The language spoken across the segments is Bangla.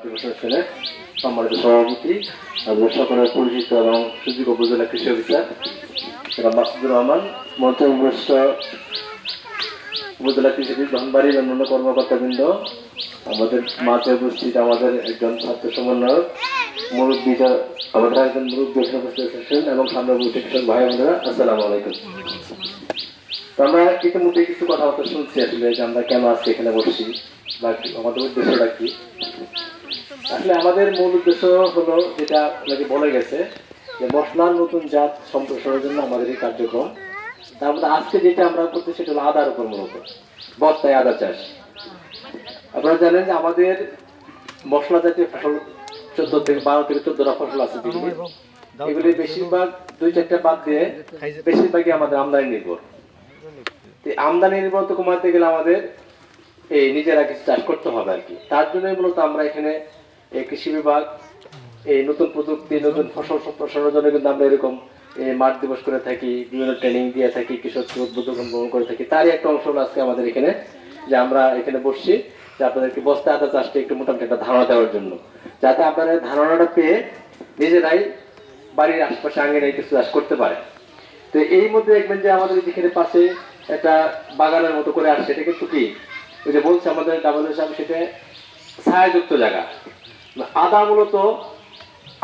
অনুষ্ঠানের সম্মানিত সভাপতি, আমাদের সকলের পরিচিত এবং সুযোগ্য উপজেলা কৃষি অফিসার মাসুদুর রহমান, মঞ্চে উপস্থিত উপজেলা কৃষি ধনবাড়ির অন্যান্য কর্মকর্তাবৃন্দ, আমাদের মাঝে উপস্থিত আমাদের একজন ছাত্র সমন্বয়ক মুরব্বী, আমাদের একজন মুরব্বী এখানে উপস্থিত এসেছেন এবং সামনে উপস্থিত কৃষক ভাই বোনেরা, আসসালামু আলাইকুম। আমরা ইতিমধ্যে কিছু কথাবার্তা শুনছি আসলে যে আমরা কেন আজকে এখানে বসছি বা আমাদের উদ্দেশ্যটা কি। আসলে আমাদের মূল উদ্দেশ্য হলো যেটা আপনাকে বলে গেছে যে মশলার নতুন জাত সম্প্রসারণের জন্য আমাদের এই কার্যক্রম। তার মধ্যে আজকে যেটা আমরা করতে সেটা হলো আদার উপর মূলত বস্তায় আদা চাষ। আপনারা জানেন যে আমাদের মশলা জাতীয় ফসল 14 থেকে 12 থেকে 14টা ফসল আছে, এগুলি বেশিরভাগ 2-4টা বাদ দিয়ে বেশিরভাগই আমাদের আমদানি নির্ভর। আমদানি নির্ভরতা কমাতে গেলে আমাদের এই নিজেরা কিছু চাষ করতে হবে আর কি। তার জন্যই মূলত আমরা এখানে কৃষি বিভাগ এই নতুন প্রযুক্তি নতুন ফসল সম্প্রসারণের জন্য কিন্তু আমরা এরকম মাঠ দিবস করে থাকি, বিভিন্ন ট্রেনিং দিয়ে থাকি, কৃষক উদ্বোধন গ্রহণ করে থাকি। তারই একটা অংশ হলো আজকে আমাদের এখানে যে আমরা এখানে বসছি যে আপনাদেরকে বস্তা আদা চাষটা একটু মোটামুটি একটা ধারণা দেওয়ার জন্য, যাতে আপনারা ধারণাটা পেয়ে নিজেরাই বাড়ির আশেপাশে আঙ্গিনায় কিছু চাষ করতে পারে। তো এই মধ্যে দেখবেন যে আমাদের যেখানে পাশে একটা বাগানের মতো করে আসছে, এটা কিন্তু কি ওই যে বলছে আমাদের ডাবল সাহেব, সেটা ছায়াযুক্ত জায়গা। আদা মূলত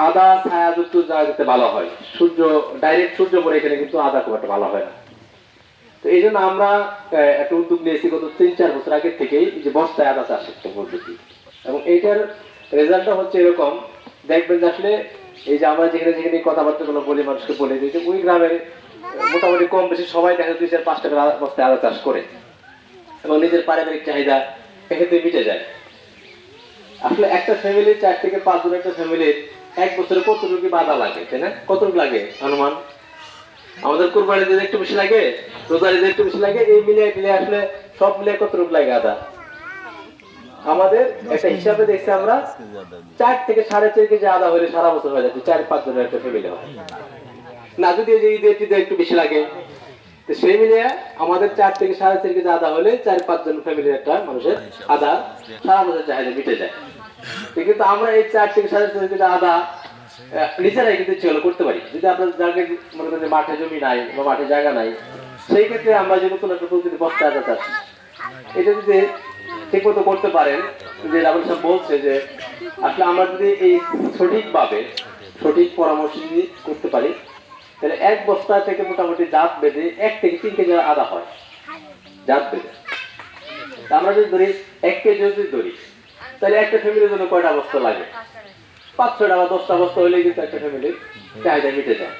আদা ছায়াযুক্ত জায়গাতে ভালো হয়, সূর্য ডাইরেক্ট সূর্য পড়ে এখানে কিন্তু আদা খুব একটা ভালো হয় না। তো এই জন্য আমরা একটা উদ্যোগ নিয়েছি গত 3-4 বছর আগের থেকেই, যে বস্তায় আদা চাষের একটা পদ্ধতি, এবং এইটার রেজাল্টটা হচ্ছে এরকম। দেখবেন যে আসলে এই যে আমরা যেখানে যেখানে কথাবার্তাগুলো বলি মানুষকে বলে দিই যে ওই গ্রামের মোটামুটি কম বেশি সবাই দেখা 2-4-5 টাকা বস্তায় আদা চাষ করে এবং নিজের পারিবারিক চাহিদা এক্ষেত্রে মিটে যায়। আসলে একটা ফ্যামিলির 4 থেকে 5 জন একটা ফ্যামিলির এক বছরে কতটুকু আদা লাগে, তাই না? কতটুকু লাগে অনুমান? আমাদের কোরবানি দিতে একটু বেশি লাগে, রোজার দিতে একটু বেশি লাগে, এই মিলিয়ে আসলে সব মিলিয়ে কতটুকু লাগে আদা? আমাদের একটা হিসাবে দেখছি আমরা 4 থেকে 4.5 কেজি আদা হলে সারা বছর হয়ে যাচ্ছে 4-5 জনের একটা ফ্যামিলি হয় না। যদি এই যে ঈদের একটু বেশি লাগে, তো সেই মিলিয়ে আমাদের 4 থেকে 4.5 কেজি আদা হলে 4-5 জন ফ্যামিলির একটা মানুষের আদা সারা বছর চাহিদা মিটে যায়। কিন্তু আমরা এই 4 থেকে 4.5 কেজি আদা নিজেরাই কিন্তু ইচ্ছে হলে করতে পারি। যদি আপনার জায়গা মনে করেন মাঠে জমি নাই বা মাঠে জায়গা নাই, সেই ক্ষেত্রে আমরা যে নতুন একটা প্রকৃতি বস্তা আদা চাষ, এটা যদি ঠিক মতো করতে পারেন, যে রাবুল সাহেব বলছে যে আসলে আমরা যদি এই সঠিকভাবে সঠিক পরামর্শ যদি করতে পারি, তাহলে এক বস্তা থেকে মোটামুটি জাত বেঁধে 1 থেকে 3 কেজি আদা হয় জাত বেঁধে। আমরা যদি ধরি 1 কেজি যদি ধরি, তাহলে একটা ফ্যামিলির জন্য কয়টা বস্তা লাগে? 5-6টা বা 10টা বস্তা হলেই কিন্তু একটা ফ্যামিলির চাহিদা মিটে যায়।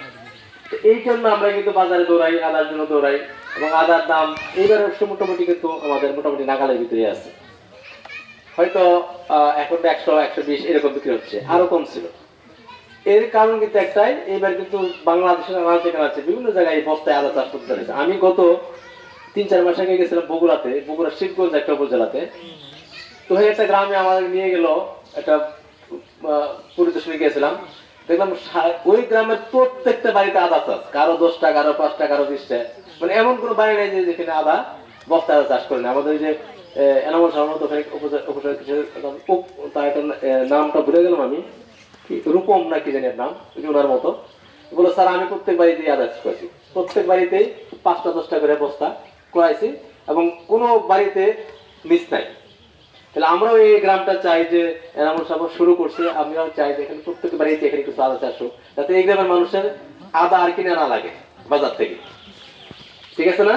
এই জন্য আমরা কিন্তু বাজারে দৌড়াই, আদার জন্য দৌড়াই, এবং আদার দাম এইবার মোটামুটি কিন্তু আমাদের মোটামুটি নাগালের ভিতরে আছে। হয়তো এখন 100-120 এরকম বিক্রি হচ্ছে, আরো কম ছিল। এর কারণ কিন্তু একটাই, এইবার কিন্তু বাংলাদেশের আনাজ যেখানে আছে বিভিন্ন জায়গায় বস্তায় আদা চাষ করতে হয়েছে। আমি গত 3-4 মাস আগে গেছিলাম বগুড়া শিবগঞ্জ একটা উপজেলাতে। তো একটা গ্রামে আমাদের নিয়ে গেল, একটা পরিদর্শনে গিয়েছিলাম, দেখলাম ওই গ্রামের প্রত্যেকটা বাড়িতে আদা চাষ, কারো 10টা, কারো 5টা, কারো 20টা, মানে এমন কোনো বাড়ি নেই যে যেখানে আদা বস্তা আদা চাষ করে না। আমাদের যে এনামল সাধারণত নামটা ভুলে গেলাম আমি, রূপম না কি জানি নাম, ওনার মতো বলো, স্যার আমি প্রত্যেক বাড়িতে আদা চাষ করেছি, প্রত্যেক বাড়িতেই 5টা-10টা করে বস্তা করাইছি, এবং কোনো বাড়িতে মিস নাই। তাহলে আমরাও এই গ্রামটা চাই যে এনামুল সাহেব শুরু করছে, আমরাও চাই যে এখানে প্রত্যেক বাড়িতে এখানে কিছু আদা চাষ হোক, যাতে এই গ্রামের মানুষের আদা আর কিনে না লাগে বাজার থেকে। ঠিক আছে না?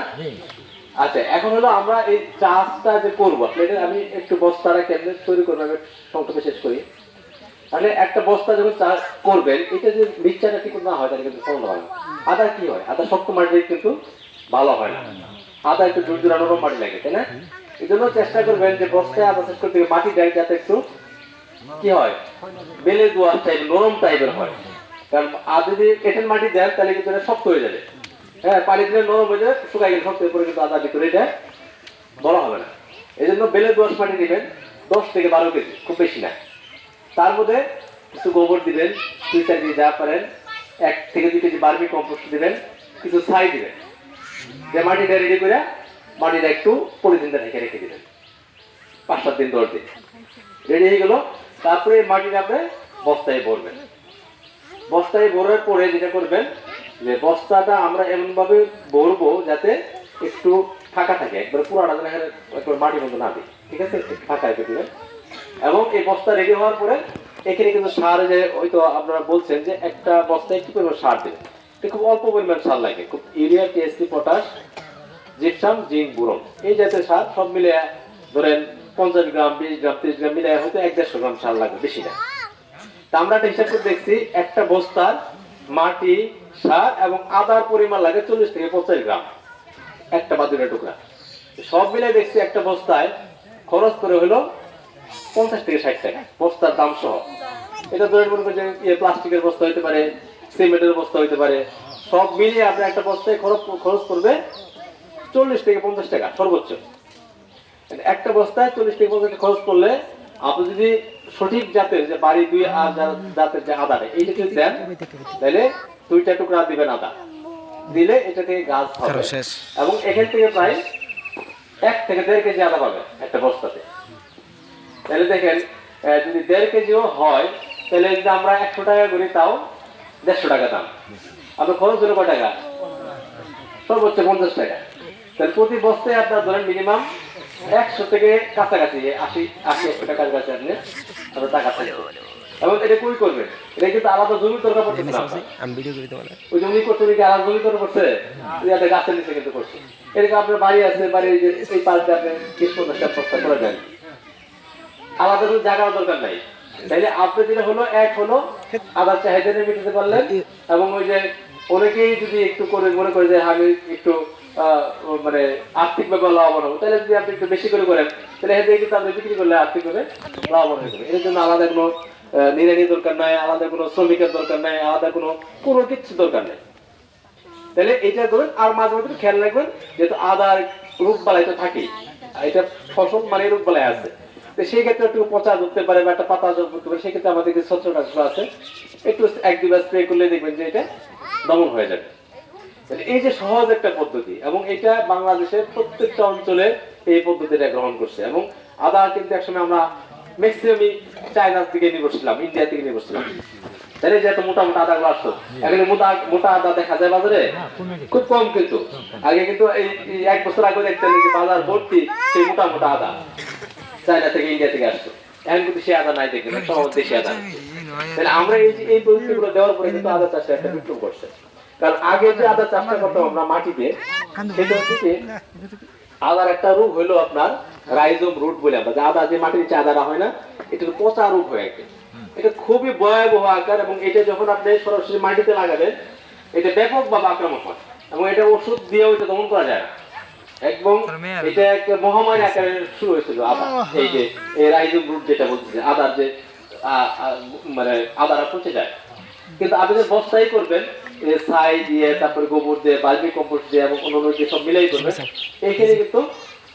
আচ্ছা, এখন হলো আমরা এই চাষটা যে করবো, আমি একটু বস্তাটা কেমনে তৈরি করবো আমি সংক্ষেপে শেষ করি। তাহলে একটা বস্তা যখন চাষ করবেন, এটা যে মিক্সচারটা ঠিক না হয় তাহলে কিন্তু ফলন হয় না। আদা কি হয়, আদা শক্ত মাটি কিন্তু ভালো হয় না, আদা একটু জোর নরম মাটি লাগে, তাই না? এই জন্য চেষ্টা করবেন যে বস্তায় আদা চাষ করতে মাটি দেয় যাতে একটু কি হয়, বেলে দোয়াশ টাইপ নরম টাইপের হয়। কারণ আর যদি এঁটেল মাটি দেন তাহলে কিন্তু এটা শক্ত হয়ে যাবে। হ্যাঁ, পানি দিলে নরম হয়ে যাবে, শুকাই গেলে শক্ত হয়ে পড়ে কিন্তু আদা ভিতরে এটা বড় হবে না। এই জন্য বেলে দোয়াশ মাটি দিবেন 10 থেকে 12 কেজি, খুব বেশি না। তার মধ্যে কিছু গোবর দিবেন, 2-4 কেজি যা পারেন, 1 থেকে 2 কেজি বার্মি কম্পোস্ট দিবেন, কিছু ছাই দিবেন, যে মাটিটা রেডি করে মাটিটা একটু পলিথিনটা ঢেকে রেখে দিবেন 5-7 দিন 10 দিন রেডি হয়ে গেল। তারপরে এই মাটিটা আপনি বস্তায় ভরবেন। বস্তায় ভরার পরে যেটা করবেন যে বস্তাটা আমরা এমনভাবে ভরবো যাতে একটু ফাঁকা থাকে, একবার পুরাটা যেন এখানে একবার মাটির মতো না দিই, ঠিক আছে, একটু ফাঁকা রেখে দিবেন। এবং এই বস্তা রেডি হওয়ার পরে এখানে কিন্তু সার, যে হয়তো আপনারা বলছেন যে একটা বস্তায় একটু পরিমাণ সার দেবেন, এটা খুব অল্প পরিমাণ সার লাগে, খুব urea, TSP, potash, gypsum, zinc, boron, এই জাতীয় সার সব মিলে ধরেন 50 গ্রাম, 20 গ্রাম, 30 গ্রাম মিলে হয়তো 1-150 গ্রাম সার লাগবে, বেশি না। তা আমরা একটা হিসাব করে দেখছি একটা বস্তার মাটি, সার এবং আদার পরিমাণ লাগে 40 থেকে 50 গ্রাম, একটা বা দুটা টুকরা। সব মিলে দেখছি একটা বস্তায় খরচ করে হলো 50 থেকে 60 টাকা, বস্তার দাম সহ। এটা ধরে মনে করেন যে প্লাস্টিকের বস্তা হইতে পারে, সিমেন্টের বস্তা হইতে পারে, সব মিলিয়ে আপনি একটা বস্তায় খরচ করবে 40 থেকে 50 টাকা সর্বোচ্চ। একটা বস্তায় 40 থেকে 50 টাকা খরচ করলে আপনি যদি সঠিক জাতের, যে বাড়ি 2 আর জাতের যে আদা, এইটা যদি দেন তাহলে 2টা টুকরা দিবেন আদা, দিলে এটা থেকে গাছ হবে এবং এখান থেকে প্রায় 1 থেকে 1.5 কেজি আদা পাবেন একটা বস্তাতে। তাহলে দেখেন যদি 1.5 কেজিও হয় তাহলে যদি আমরা 100 টাকা করি তাও 150 টাকা দাম। আপনার খরচ হলো কয় টাকা? সর্বোচ্চ 50 টাকা। তাহলে প্রতি বস্তায় আপনার ধরেন মিনিমাম 100 থেকে কাছাকাছি 80-100 টাকার কাছে আপনি আপনার টাকা থাকবে। এবং এটা কই করবেন? এটা কিন্তু আলাদা জমি দরকার পড়ছে না। আমি ভিডিও করে দেব না। ওই জমি করতে কি আলাদা জমি দরকার পড়ছে? এটা গাছের নিচে কিন্তু করছে। এরকম আপনার বাড়ি আছে, বাড়ির যে এই পাশে আপনি 30-50 বস্তা করে দেন, আলাদা কোনো জায়গার দরকার নাই। তাইলে আপনি যেটা হলো এক হলো আদার চাহিদা মেটাতে পারলেন, এবং ওই যে অনেকেই যদি একটু করে মনে করে যে আমি একটু মানে আর্থিকভাবে লাভবান হবো, তাহলে যদি আপনি একটু বেশি করে করেন তাহলে এখান থেকে কিন্তু আপনি বিক্রি করলে আর্থিকভাবে লাভবান হয়ে যাবে। এর জন্য আলাদা কোনো নিড়ানি দরকার নাই, আলাদা কোনো শ্রমিকের দরকার নাই, আলাদা কোনো কিছু দরকার নেই। তাহলে এইটা করবেন। আর মাঝে মাঝে খেয়াল রাখবেন যেহেতু আদার রোগ বালাই তো থাকেই, এটা ফসল মানে রোগ বালাই আছে, তো সেই ক্ষেত্রে একটু পচা ধরতে পারে বা একটা পাতা ধরতে পারে, সেক্ষেত্রে আমাদের কিছু ছত্রাক আছে, একটু 1-2 বার স্প্রে করলে দেখবেন যে এটা দমন হয়ে যাবে। এই যে সহজ একটা পদ্ধতি, এবং এটা বাংলাদেশের প্রত্যেকটা অঞ্চলে এই পদ্ধতিটা গ্রহণ করছে। এবং আদা কিন্তু একসময় আমরা ম্যাক্সিমামই চায়নার দিকে নিয়ে বসছিলাম, ইন্ডিয়া থেকে নিয়ে বসছিলাম, তাহলে যে এত মোটা মোটা আদাগুলো আসতো, এখন মোটা আদা দেখা যায় বাজারে খুব কম। কিন্তু আগে কিন্তু এই 1 বছর আগে দেখতেন যে বাজার ভর্তি সেই মোটা মোটা আদা চায়না থেকে, ইন্ডিয়া থেকে আসতো। এখন কিন্তু সে আদা নাই, দেখবেন সব দেশি আদা। তাহলে আমরা এই প্রযুক্তিগুলো দেওয়ার পরে কিন্তু আদা চাষে একটা বিপ্লব করছে। কারণ আগে যে আদা চাষটা করতাম আমরা মাটিতে, সেটা হচ্ছে আদার একটা রোগ হইলো আপনার রাইজোম রুট বলে, আমরা যে আদা, যে মাটির নিচে আদাটা হয় না, এটা পচা রোগ হয়ে গেছে। এটা খুবই ভয়াবহ আকার, এবং এটা যখন আপনি সরাসরি মাটিতে লাগাবেন এটা ব্যাপকভাবে আক্রমণ হয়, এবং এটা ওষুধ দিয়েও এটা দমন করা যায় না। এবং এটা একটা মহামারী আকারে শুরু হয়েছিল আদা, এই যে রাইজোম রুট যেটা বলতেছে, আদার যে মানে আদারা পচে যায়। কিন্তু আপনি যে বস্তাই করবেন ছাই দিয়ে, তারপরে গোবর দিয়ে, বার্মি কম্পোস্ট দিয়ে এবং অন্যান্য যে সব মিলাই করবেন, এইখানে কিন্তু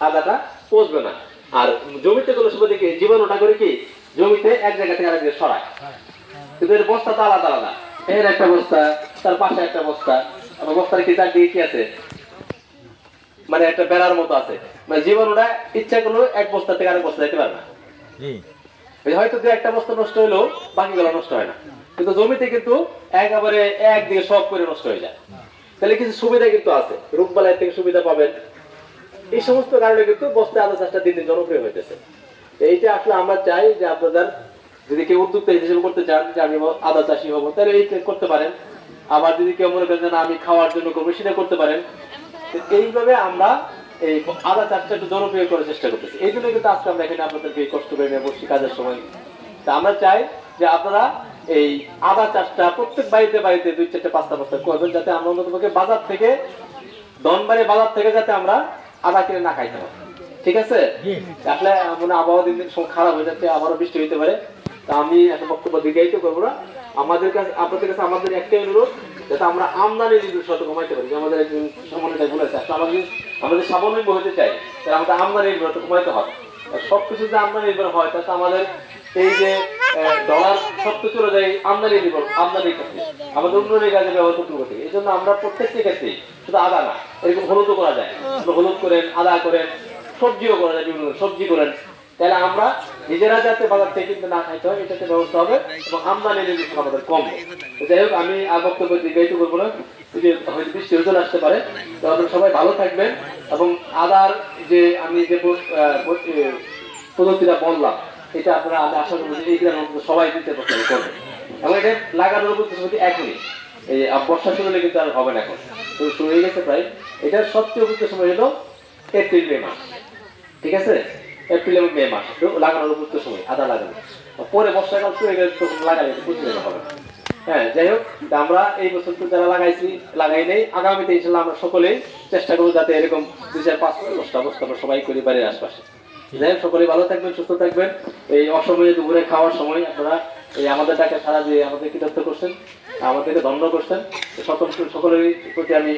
আদাটা পচবে না। আর জমিতে কোনো সময় দেখি জীবাণুটা করে কি জমিতে এক জায়গা থেকে আরেক জায়গায় ছড়ায়, কিন্তু এর বস্তা তো আলাদা আলাদা, এর একটা বস্তা, তার পাশে একটা বস্তা, আমার বস্তার কি চারদিকে কি আছে, মানে একটা বেড়ার মতো আছে, মানে জীবাণুটা ইচ্ছা করলো এক বস্তা থেকে আরেক বস্তা যেতে পারে না। হয়তো দু একটা বস্তা নষ্ট হলেও বাকিগুলো নষ্ট হয় না, কিন্তু জমিতে কিন্তু একেবারে একদিকে সব করে নষ্ট হয়ে যায়। তাহলে কিছু সুবিধা কিন্তু আছে, রোগবালাই থেকে সুবিধা পাবেন। এই সমস্ত কারণে কিন্তু বস্তায় আদা চাষটা দিন দিন জনপ্রিয় হইতেছে। এইটা আসলে আমরা চাই যে আপনাদের যদি কেউ উদ্যোক্তা হিসেবে করতে চান যে আমি আদা চাষি হবো, তাহলে এই করতে পারেন। আবার যদি কেউ মনে করেন না আমি খাওয়ার জন্য করবো, সেটা করতে পারেন। এইভাবে আমরা এই আদা চাষটা একটু জনপ্রিয় করার চেষ্টা করতেছি। এই জন্য কিন্তু আজকে আমরা এখানে আপনাদেরকে কষ্ট করে নিয়ে বসছি কাজের সময়। তা আমরা চাই যে আপনারা এই আদা চাষটা প্রত্যেক বাড়িতে বাড়িতে 2-4-5টা বস্তা করবেন, যাতে আমরা অন্ততপক্ষে বাজার থেকে, ধনবাড়ি বাজার থেকে যাতে আমরা আদা কিনে না খাইতে পারি। ঠিক আছে? আসলে মানে আবহাওয়া দিন দিন খারাপ হয়ে যাচ্ছে, আবারও বৃষ্টি হইতে পারে। তা আমি একটা বক্তব্য দীর্ঘায়িত করবো না। আমাদের কাছে, আপনাদের কাছে আমাদের একটাই অনুরোধ, যাতে আমরা আমদানি নির্ভর সাথে কমাইতে পারি। আমাদের একজন সামান্যটাই বলেছে, আসলে আমাদের স্বাবলম্বী হতে চাই, তাহলে আমাদের আমদানি নির্ভরতা কমাইতে হবে। সবকিছু যদি আমদানি নির্ভর হয়, তাহলে আমাদের এই যে ডলার সব তো চলে যায় আমদানি নির্ভর, আমদানির ক্ষেত্রে আমাদের উন্নয়নের কাজে ব্যবহার করতে হবে। এই জন্য আমরা প্রত্যেকটি ক্ষেত্রে, শুধু আদা না, এরকম হলুদও করা যায়, হলুদ করেন, আদা করেন, সবজিও করা যায়, বিভিন্ন সবজি করেন। তাহলে আমরা নিজেরা যাতে বাজার থেকে কিনতে না খাইতে হয় এটাতে ব্যবস্থা হবে এবং আমদানি নির্দেশন আমাদের কম। যাই হোক আমি আর বক্তব্য দীর্ঘায়িত করবো না, যে হয়তো বৃষ্টি চলে আসতে পারে। তো আপনারা সবাই ভালো থাকবেন এবং আদার যে আমি যে পদ্ধতিটা বললাম এটা আপনারা আমি আশা করবো যে এই গ্রামের মধ্যে সবাই দিতে পছন্দ করবে এবং এটা লাগানোর উপযুক্ত এখনই এই বর্ষা শুরু হলে কিন্তু আর হবে না, এখন শুরু হয়ে গেছে প্রায়। এটার সবচেয়ে উপযুক্ত সময় হলো এপ্রিল মে মাস, ঠিক আছে? এপ্রিল এবং মে মাস লাগানোর উপযুক্ত সময় আদা লাগানো, পরে বর্ষাকাল শুরু হয়ে গেলে তখন লাগালে বুঝতে হবে। হ্যাঁ, যাই হোক আমরা এই বছর তো যারা লাগাই নেই, আগামীতে ইনশাল্লাহ আমরা সকলেই চেষ্টা করবো যাতে এরকম 2-4-5-10টা বস্তা আমরা সবাই করি বাড়ির আশপাশে। যাই হোক সকলেই ভালো থাকবেন, সুস্থ থাকবেন। এই অসময়ে দুপুরে খাওয়ার সময় আপনারা এই আমাদের ডাকে সারা দিয়ে আমাদের কৃতার্থ করছেন, আমাদেরকে ধন্য করছেন। সকলের প্রতি আমি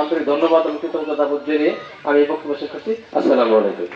আন্তরিক ধন্যবাদ এবং কৃতজ্ঞতা বোধ জানিয়ে আমি এই বক্তব্য শেষ করছি। আসসালামু আলাইকুম।